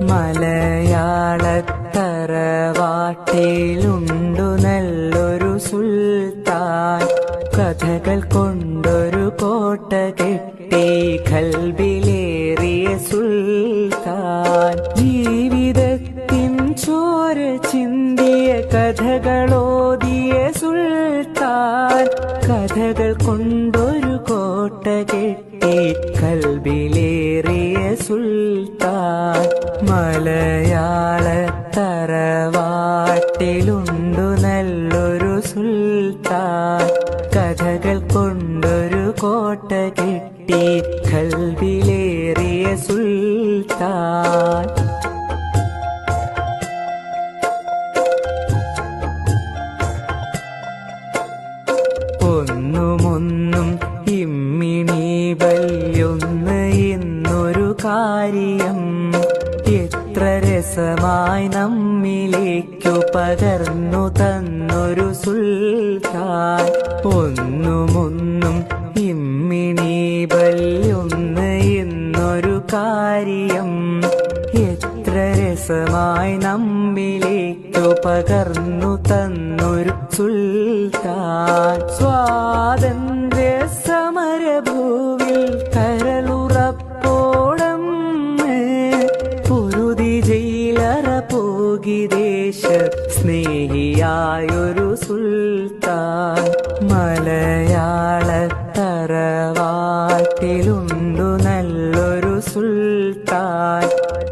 മലയാളത്തറവാട്ടിലുണ്ടു നല്ലൊരു സുൽത്താൻ, കഥകൾ കൊണ്ടൊരു കോട്ട കെട്ടി ഖൽബിലേറിയ സുൽത്താൻ. ജീവിതത്തിൻ ചോര ചിന്തിയ കഥകളോതിയ സുൽത്താൻ, കഥകൾ കൊണ്ടൊരു കോട്ട കെട്ടി ഖൽബിലേറിയ സുൽത്താൻ. മലയാളത്തറവാട്ടിലുണ്ടു നല്ലൊരു സുൽത്താൻ, കഥകൾ കൊണ്ടൊരു കോട്ട കെട്ടി ഖൽബിലേറിയ സുൽത്താൻ. ഒന്നുമൊന്നും ഇമ്മിണി വല്യൊന്ന് എന്നൊരു കാര്യം എത്ര രസമായി നമ്മിലേക്കു പകർന്നു തന്നൊരു സുൽത്താൻ. ഒന്നുമൊന്നും ഇമ്മിണി വല്യൊന്ന് എന്നൊരു കാര്യം എത്ര രസമായി നമ്മിലേക്കു പകർന്നു തന്നൊരു സുൽത്താൻ. സ്വാതന്ത്ര്യ സമരഭൂവിൽ കരളുറപ്പോടം പൊരുതി ജയിലറ പോകി ദേശ സ്നേഹിയായൊരു സുൽത്താൻ. മലയാളത്തറവാട്ടിലുണ്ടു നല്ലൊരു സുൽത്താൻ,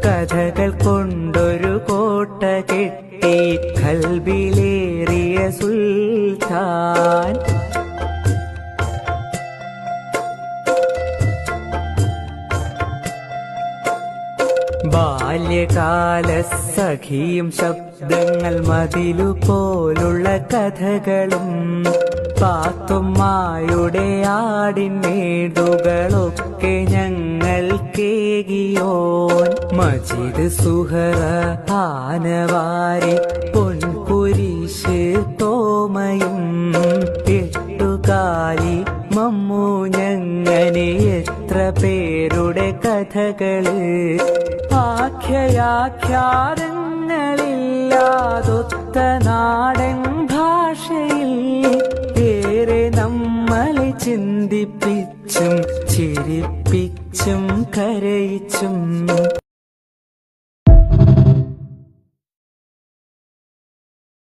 കഥകൾ കൊണ്ടൊരു കോട്ട കെട്ടി ഖൽബിലേറിയ സുൽത്താൻ. ബാല്യകാല സഖിയും ശബ്ദങ്ങൾ മതിലുപോലുള്ള കഥകളും പാത്തുമ്മായുടെ ആടിൻമേടുകളൊക്കെ ഞങ്ങൾ കേകിയോൻ. മജിദ് സുഹറ ആനവാരി പൊൻകുരിശ് തോമയും എട്ടുകാലി മമ്മു ഞങ്ങനെ എത്ര പേരുടെ കഥകള്. ആഖ്യാഖ്യാതങ്ങളില്ലാതൊത്ത നാടൻ ഭാഷയിൽ ഏറെ നമ്മളെ ചിന്തിപ്പിച്ചും ചിരിപ്പിച്ചും കരയിച്ചും